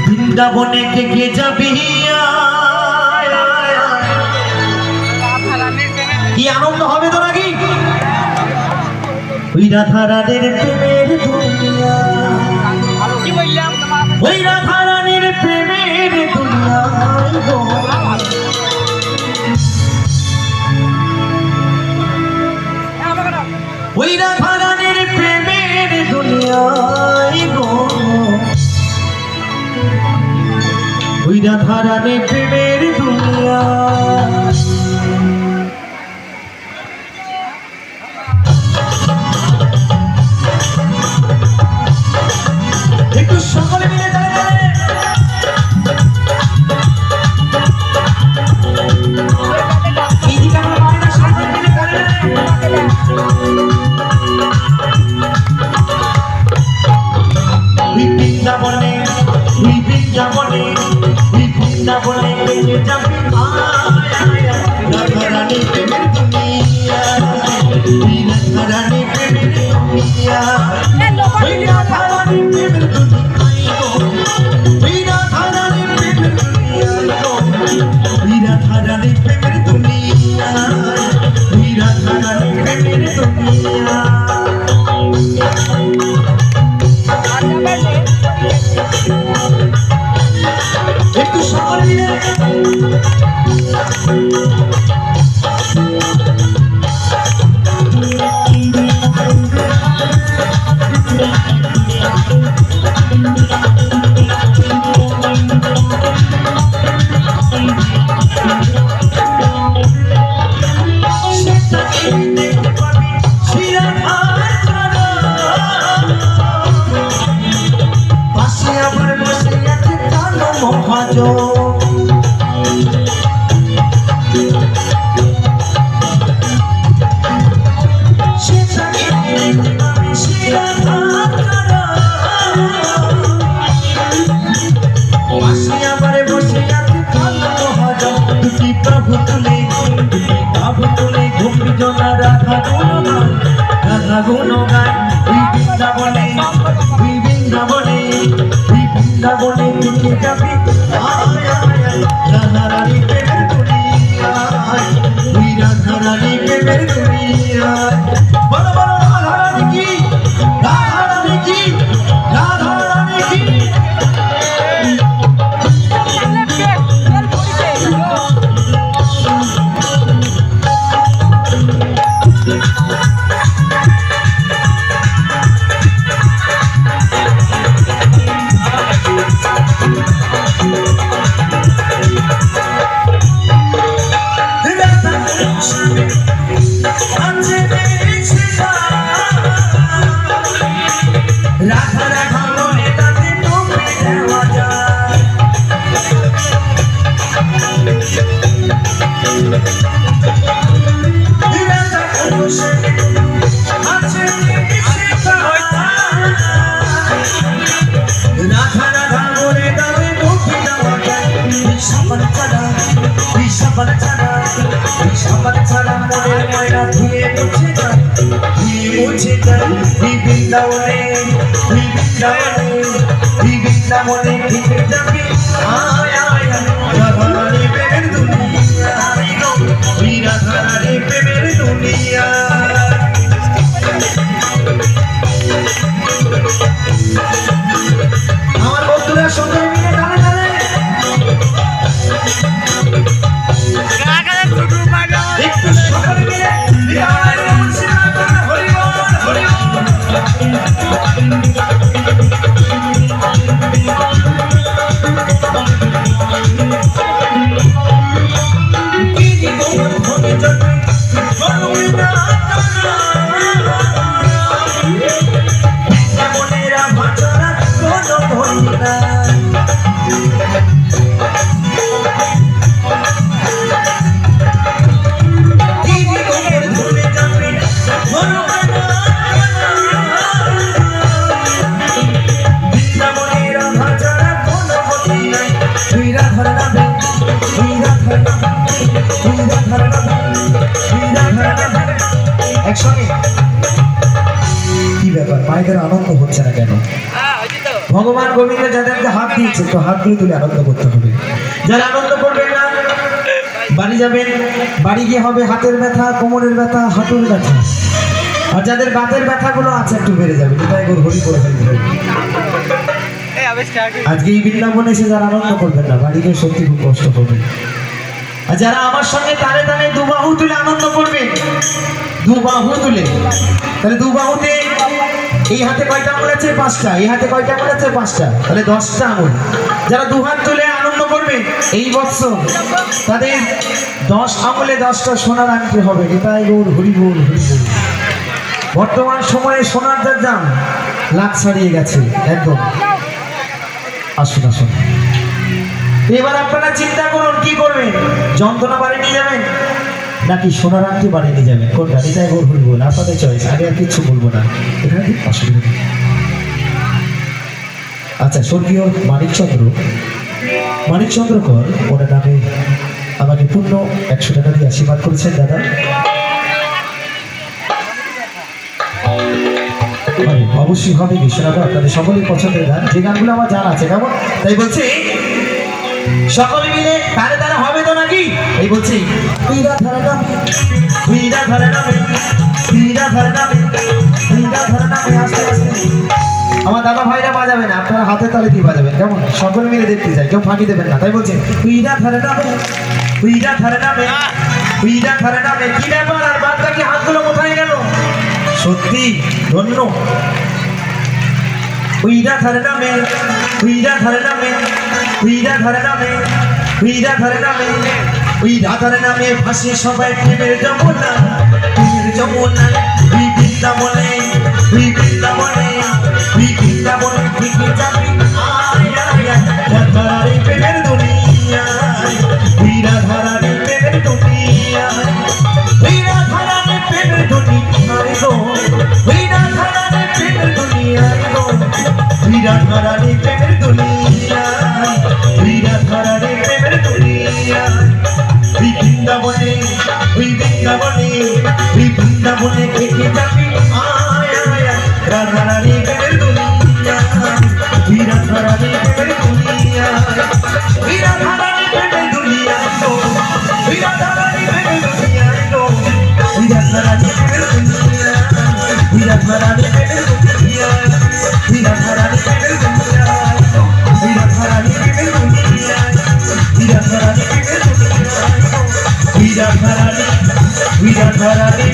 বৃন্দাবনে কে যাবি কি আনন্দ হবে তো নাকি ওই রাধারানীর প্রেমের দুনিয়া ওই রাধারানীর প্রেমের দুনিয়া ওই রাধারানীর প্রেমের দুনিয়ায় গো ওই রাধারানীর প্রেমের দুনিয়া একটু সকলে মিলে রাধারানী প্রেমের দুনিয়া রাধারানী প্রেমের দুনিয়া রাধারানী প্রেমের দুনিয়া রাধারানী প্রেমের দুনিয়া রাধারানী প্রেমের দুনিয়া রাধারানী প্রেমের দুনিয়া একটু সকলে মিলে রাধা গুণগান বৃন্দাবনে তুমি যাবি রাধারানী প্রেমের দুনিয়া রাধারানী প্রেমের দুনিয়া বলো বলো রাধারানী কি রাধারানী কি রাধারানী কি রাধা রাধা বলে তাতে তুমি দেওয়া যায় রাধা রাধা বলে তাতে তুমি দেওয়া যায় বিষাবন ছাড়া মনের ময়না ধুয়ে মুছে যায় বৃন্দাবনে থেকে যাবি রাধারানী প্রেমের দুনিয়া রাধারানী প্রেমের দুনিয়া আমার বন্ধুরা সঙ্গে মিলে গানে একটু সকলে মিলে হরি আপনাদের আনন্দ হচ্ছে না কেন? ভগবান গোবিন্দ যাদেরকে হাত দিয়েছে তো হাতগুলো তুলে আনন্দ করতে হবে। যারা আনন্দ করবেন না বাড়ি যাবেন, বাড়ি গিয়ে হবে হাতের ব্যথা, কোমরের ব্যথা, হাঁটুর ব্যথা। আর যাদের বাতের ব্যথাগুলো আছে একটু বেড়ে যাবে, এটাই গোর হরি করে ফেলতে হবে। আজকে এই বৃন্দাবনে এসে যারা আনন্দ করবেন না বাড়ি গিয়ে সত্যি খুব কষ্ট হবে। আর যারা আমার সঙ্গে তালে তালে দু বাহু তুলে আনন্দ করবেন, দু বাহু তুলে, তাহলে দু বাহুতে এই হাতে কয়টা আঙুল আছে? 5টা। এই হাতে কয়টা আঙুল আছে? 5টা, তাহলে 10টা আঙুল। যারা দু হাত তুলে আনন্দ করবে এই বৎসর তাদের 10 আঙুলে 10টা সোনার আংটি হবে। এটাই গৌর হরি বল, হরি বল। বর্তমান সময়ে সোনার যার দাম লাখ ছাড়িয়ে গেছে একদম। আসুন আসুন, এবার আপনারা চিন্তা করুন কি করবেন? যন্ত্রণা বাড়ি নিয়ে যাবেন নাকি সোনার আংটি বাড়ি নিয়ে যাবেন? কোনটা? এটাই গোর হরি বল, আপনাদের চয়েস। আগে আর কিচ্ছু বলবো না, এখানে ঠিক অসুবিধা নেই। আচ্ছা, স্বর্গীয় মানিকচন্দ্র কর ওনার নামে আমাকে পূর্ণ 100 টাকা দিয়ে আশীর্বাদ করেছেন দাদা। অবশ্যই হবে বিশ্বনাথ, আপনাদের সকলেই পছন্দের গান, যে গানগুলো আমার জানা আছে। কেমন? তাই বলছি সকলে মিলে তারে তারা হবে তো নাকি? এই বলছি পীরা ধরে নামে, পীরা ধরে নামে, পীরা ধরে নামে, পীরা ধরে নামে। আস্তে আস্তে আমার দাদা ভাইরা বাজাবে না, আপনারা হাতে তালে দিয়ে বাজাবেন। কেমন? সকলে মিলে দেখতে চাই, কেউ ফাঁকি দেবেন না। তাই বলছি পীরা ধরে নামে, পীরা ধরে নামে, পীরা ধরে নামে। কি ব্যাপার? আর বাদ বাকি হাতগুলো কোথায় গেল? সত্যি ধন্য। পীরা ধরে নামে, পীরা ধরে নামে, পীরা ধরে নামে, পীরা ধরে নামে, পীরা ধরে নামে। ভাসে সবাই প্রেমের যমুনা, প্রেমের যমুনা। তুই বৃন্দাবনে, তুই বৃন্দাবনে, তুই বৃন্দাবনে থেকে যাবি। আয় আয় আয়, রাধারানী প্রেমের দুনিয়ায়, পীরা ধরানী প্রেমের দুনিয়ায়, পীরা ধরানী প্রেমের দুনিয়ায় গো, পীরা ধরানী প্রেমের দুনিয়ায় গো, পীরা ধরানী প্রেমের দুনিয়ায়, পীরা ধরানী প্রেমের দুনিয়ায়। তুই বৃন্দাবনে, তুই বৃন্দাবনে, তুই বৃন্দাবনে থেকে যাবি। আয় আয় আয়, রাধারানী প্রেমের দুনিয়ায়, পীরা ধরানী প্রেমের দুনিয়ায়, পীরা ধরানী প্রেমের দুনিয়ায় গো, পীরা ধরানী প্রেমের দুনিয়ায় গো, পীরা ধরানী প্রেমের দুনিয়ায়, পীরা ধরানী প্রেমের দুনিয়ায়, পীরা ধরানী প্রেমের দুনিয়ায়, পীরা ধরানী প্রেমের দুনিয়ায়, পীরা ধরানী প্রেমের দুনিয়ায়, পীরা ধরানী, পীরা ধরানী